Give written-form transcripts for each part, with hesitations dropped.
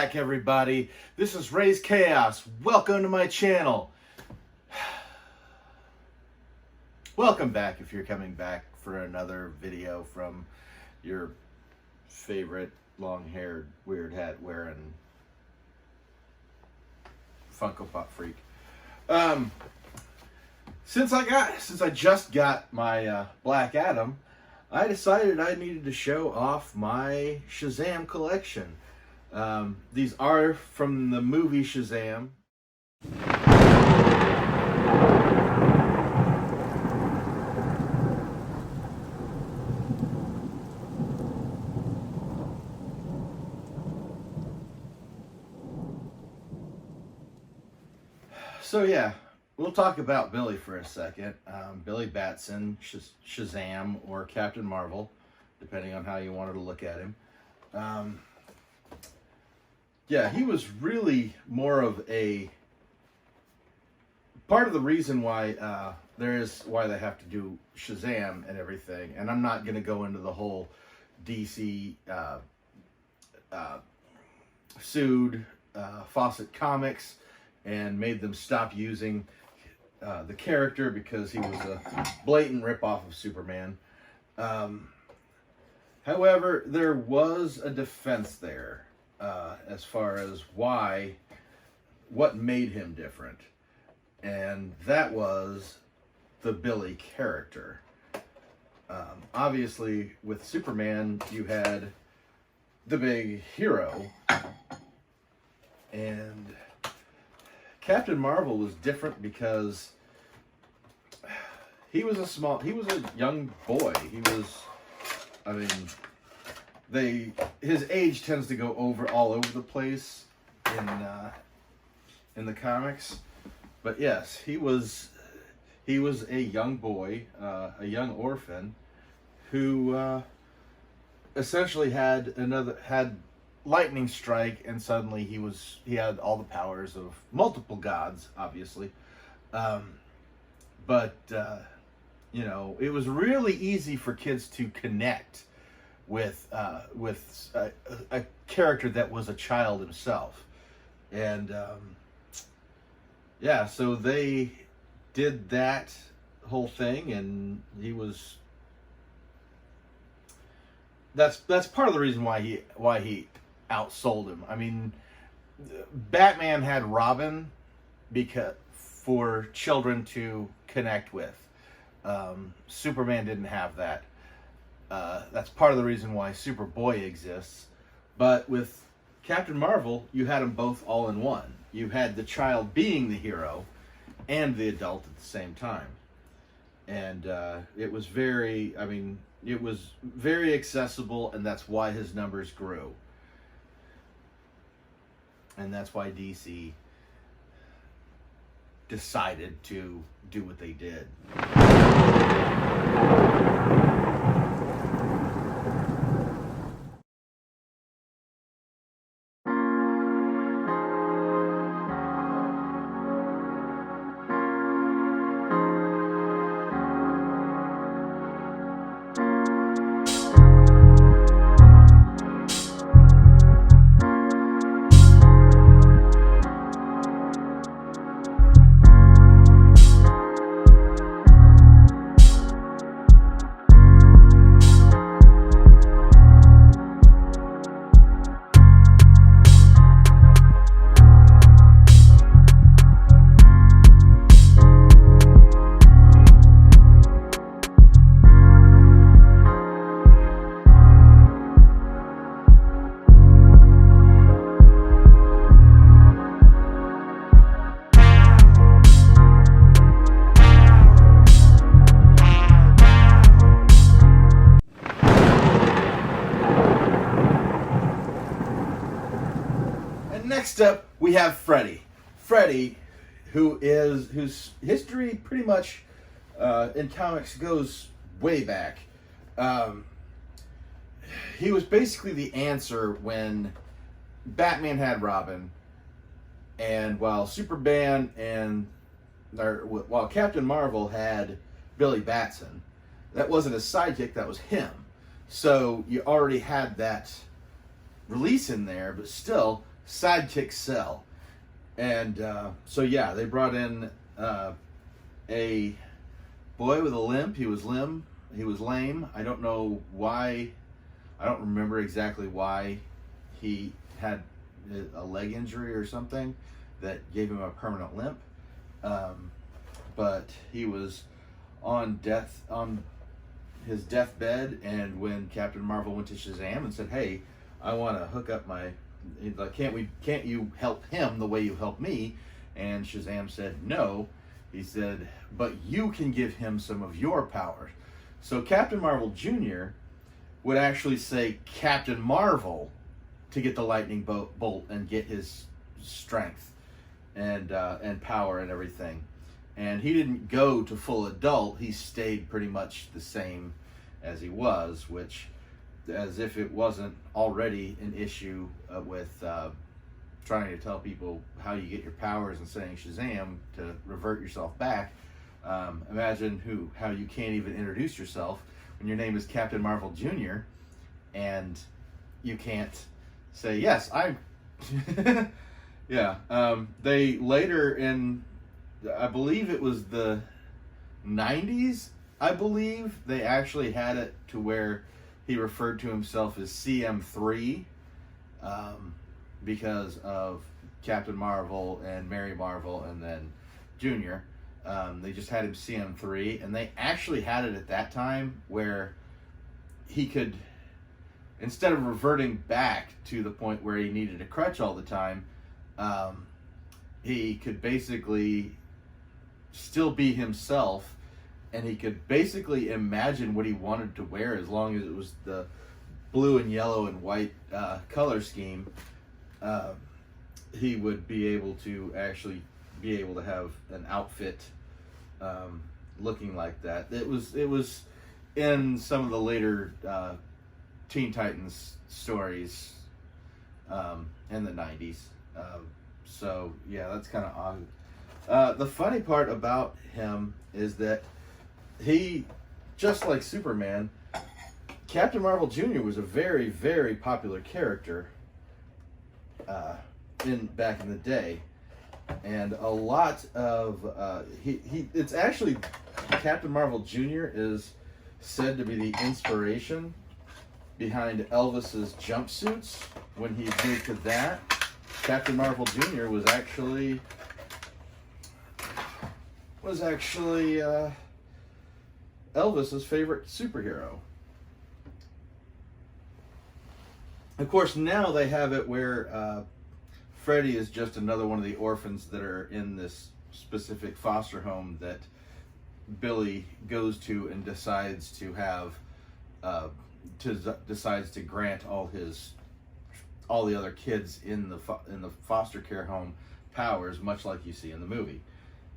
back, everybody. This is Raze Chaos. Welcome to my channel. Welcome back if you're coming back for another video from your favorite long-haired, weird hat wearing Funko Pop freak. Since I just got my Black Adam, I decided I needed to show off my Shazam collection. These are from the movie Shazam. So yeah, we'll talk about Billy for a second. Billy Batson, Shazam, or Captain Marvel, depending on how you wanted to look at him. Yeah, he was really more of a part of the reason why why they have to do Shazam and everything. And I'm not going to go into the whole DC sued Fawcett Comics and made them stop using the character because he was a blatant ripoff of Superman. However, there was a defense there as far as what made him different. And that was the Billy character. Obviously, with Superman, you had the big hero. And Captain Marvel was different because he was a young boy. His age tends to go all over the place in the comics. But yes, he was a young boy, a young orphan who essentially had lightning strike, and suddenly he had all the powers of multiple gods, obviously. But it was really easy for kids to connect with a character that was a child himself. And yeah, so they did that whole thing, and that's part of the reason why he outsold him. I mean, Batman had Robin for children to connect with. Superman didn't have that. That's part of the reason why Superboy exists. But with Captain Marvel, you had them both all in one. You had the child being the hero and the adult at the same time. And it was very accessible, and that's why his numbers grew. And that's why DC decided to do what they did. Next up, we have Freddy. Freddy, whose history pretty much in comics goes way back. He was basically the answer when Batman had Robin, and while Captain Marvel had Billy Batson, that wasn't a sidekick, that was him. So you already had that release in there, but still, sidekick cell. And so yeah, they brought in a boy with a limp. He was lame. I don't know why. I don't remember exactly why he had a leg injury or something that gave him a permanent limp. But he was on his deathbed, and when Captain Marvel went to Shazam and said, "Hey, I want to hook up my," he's like, "Can't you help him the way you help me?" And Shazam said, "No." He said, "But you can give him some of your powers." So Captain Marvel Jr. would actually say Captain Marvel to get the lightning bolt and get his strength and power and everything. And he didn't go to full adult. He stayed pretty much the same as he was, which, as if it wasn't already an issue with trying to tell people how you get your powers and saying Shazam to revert yourself back. Imagine how you can't even introduce yourself when your name is Captain Marvel Jr. and you can't say, yes, I'm... Yeah. They later in, I believe it was the 90s, I believe, they actually had it to where he referred to himself as CM3 because of Captain Marvel and Mary Marvel and then Junior. They just had him CM3, and they actually had it at that time where he could, instead of reverting back to the point where he needed a crutch all the time, he could basically still be himself, and he could basically imagine what he wanted to wear as long as it was the blue and yellow and white color scheme. He would be able to actually be able to have an outfit looking like that. It was in some of the later Teen Titans stories in the 90s. So yeah, that's kind of odd. The funny part about him is that he, just like Superman, Captain Marvel Jr. was a very, very popular character back in the day. And a lot of it's actually, Captain Marvel Jr. is said to be the inspiration behind Elvis's jumpsuits. When he moved to that, Captain Marvel Jr. was actually Elvis's favorite superhero. Of course, now they have it where Freddy is just another one of the orphans that are in this specific foster home that Billy goes to and decides to have, decides to grant all the other kids in the foster care home powers, much like you see in the movie.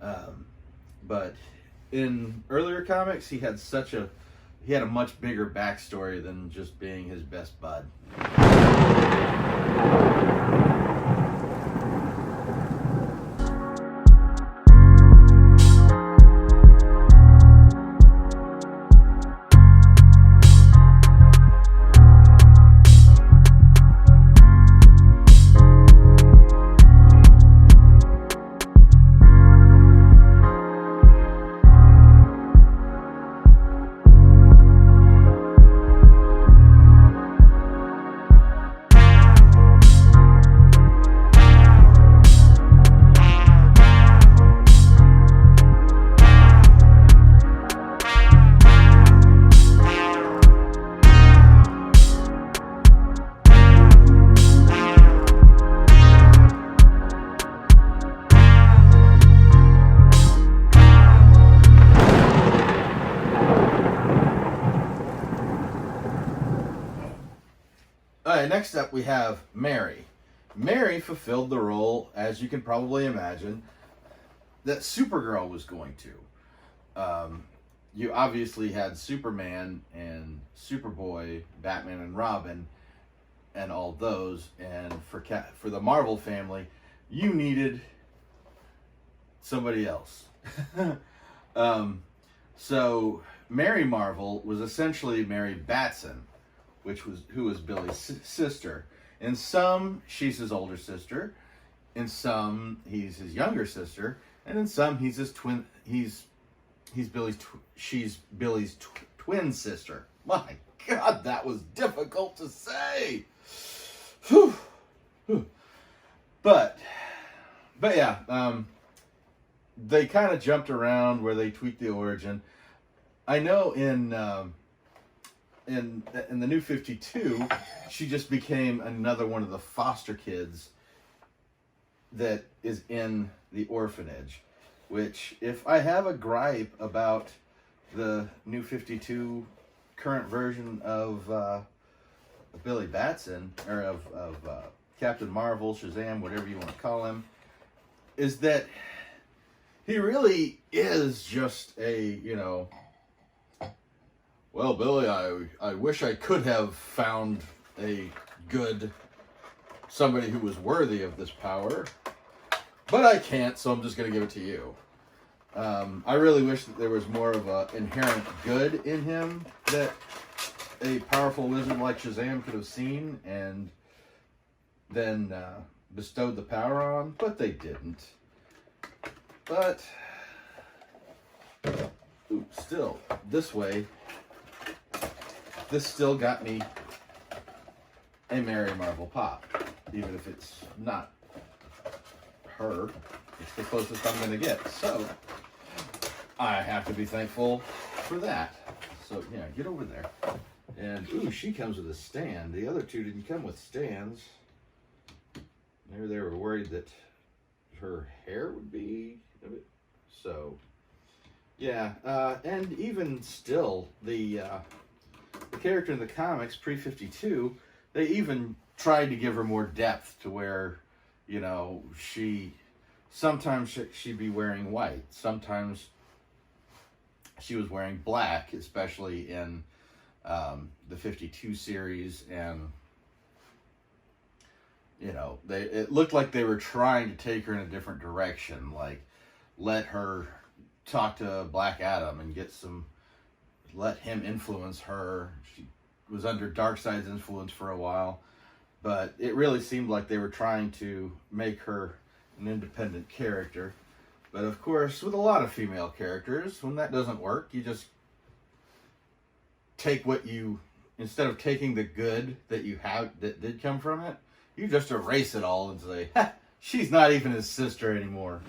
But in earlier comics, he had a much bigger backstory than just being his best bud. Alright, next up we have Mary. Mary fulfilled the role, as you can probably imagine, that Supergirl was going to. You obviously had Superman and Superboy, Batman and Robin, and all those. And for the Marvel family, you needed somebody else. So Mary Marvel was essentially Mary Batson, who was Billy's sister, In some, she's his older sister. In some, he's his younger sister, and in some, he's his twin. She's Billy's twin sister. My God, that was difficult to say. Whew. Whew. But yeah, they kind of jumped around where they tweaked the origin. I know in the New 52, she just became another one of the foster kids that is in the orphanage. Which, if I have a gripe about the New 52 current version of Billy Batson, or of Captain Marvel, Shazam, whatever you want to call him, is that he really is just a, well, Billy, I wish I could have found somebody who was worthy of this power, but I can't, so I'm just going to give it to you. I really wish that there was more of an inherent good in him that a powerful wizard like Shazam could have seen and then bestowed the power on, but they didn't. But, still, this still got me a Mary Marvel pop, even if it's not her. It's the closest I'm going to get, so I have to be thankful for that. So, yeah, get over there. And, she comes with a stand. The other two didn't come with stands. Maybe they were worried that her hair would be a bit... So, yeah. And even still, the character in the comics, pre-52, they even tried to give her more depth to where, sometimes she'd be wearing white. Sometimes she was wearing black, especially in the 52 series, and it looked like they were trying to take her in a different direction, like let her talk to Black Adam and let him influence her. She was under Darkseid's influence for a while, but it really seemed like they were trying to make her an independent character. But of course, with a lot of female characters, when that doesn't work, you just take instead of taking the good that you have that did come from it, you just erase it all and say, ha, she's not even his sister anymore.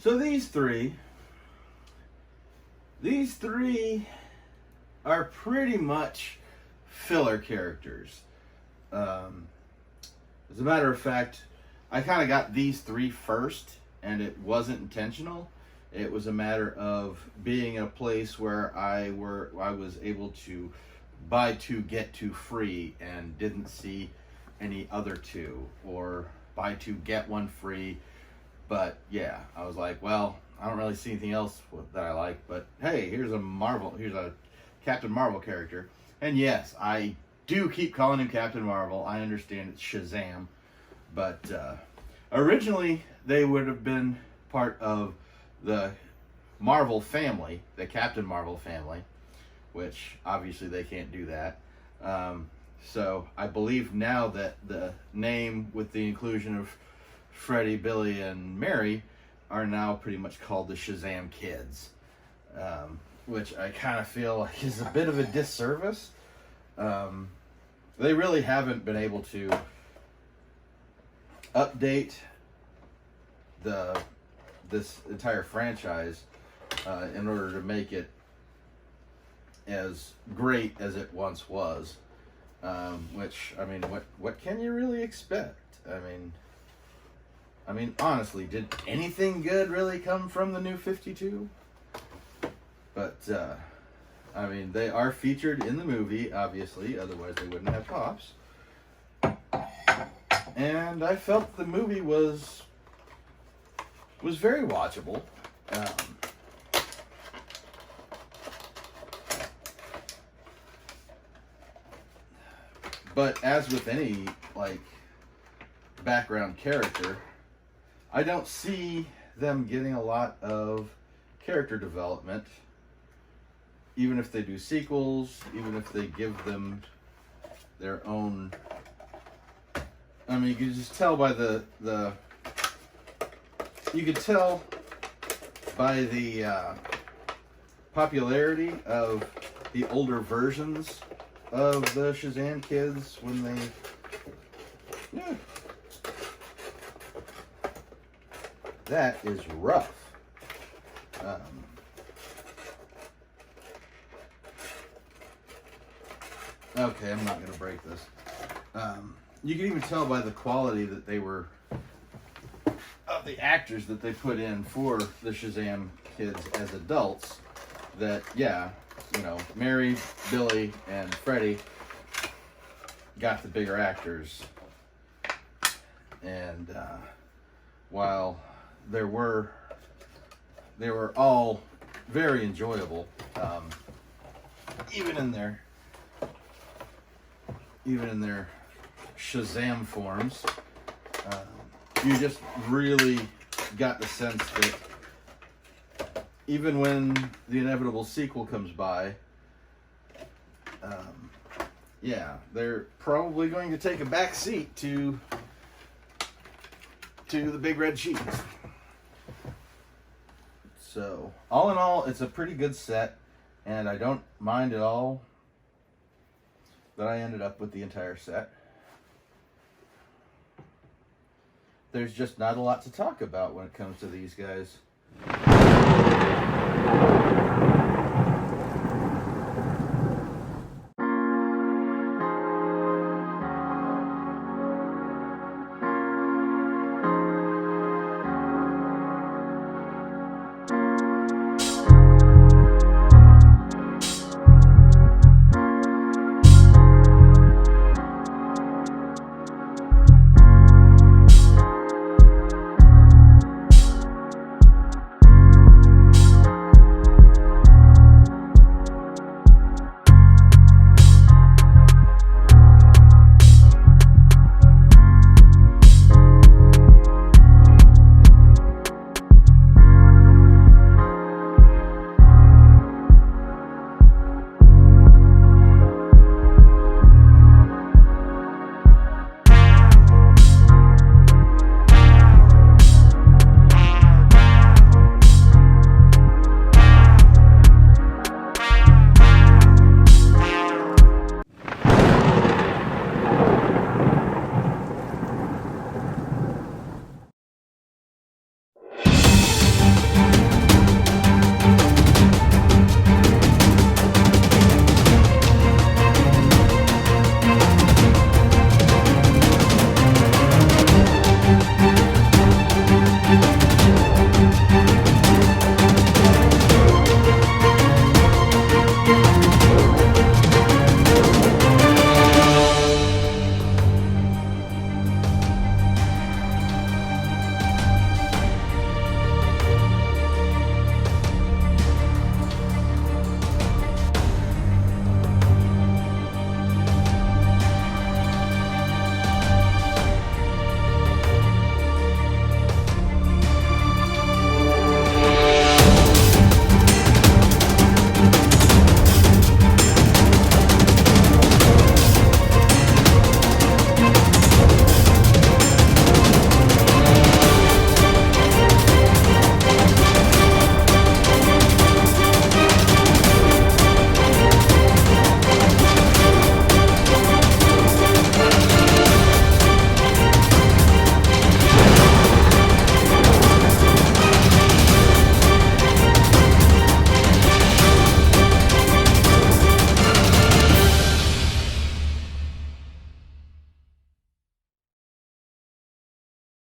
So these three are pretty much filler characters. As a matter of fact, I kind of got these three first, and it wasn't intentional. It was a matter of being in a place where I was able to buy two, get two free, and didn't see any other two, or buy two, get one free. But yeah, I was like, well, I don't really see anything else that I like, but hey, here's a Captain Marvel character. And yes, I do keep calling him Captain Marvel. I understand it's Shazam, but originally they would have been part of the Marvel family, the Captain Marvel family, which obviously they can't do that. So I believe now that the name, with the inclusion of Freddie, Billy, and Mary, are now pretty much called the Shazam Kids, which I kind of feel like is a bit of a disservice. They really haven't been able to update the this entire franchise in order to make it as great as it once was. Which, I mean, what can you really expect? I mean, honestly, did anything good really come from the New 52? But, I mean, they are featured in the movie, obviously, otherwise they wouldn't have Pops. And I felt the movie was very watchable. But as with any, like, background character, I don't see them getting a lot of character development, even if they do sequels, even if they give them their own. I mean, you can just tell by you could tell by the popularity of the older versions of the Shazam kids when they, yeah, that is rough. Okay, I'm not gonna break this. You can even tell by the quality that they were of the actors that they put in for the Shazam kids as adults. That, yeah, you know, Mary, Billy, and Freddie got the bigger actors. And while they were all very enjoyable, even in their Shazam forms, you just really got the sense that even when the inevitable sequel comes by, yeah, they're probably going to take a back seat to the Big Red Cheese. So, all in all, it's a pretty good set, and I don't mind at all that I ended up with the entire set. There's just not a lot to talk about when it comes to these guys.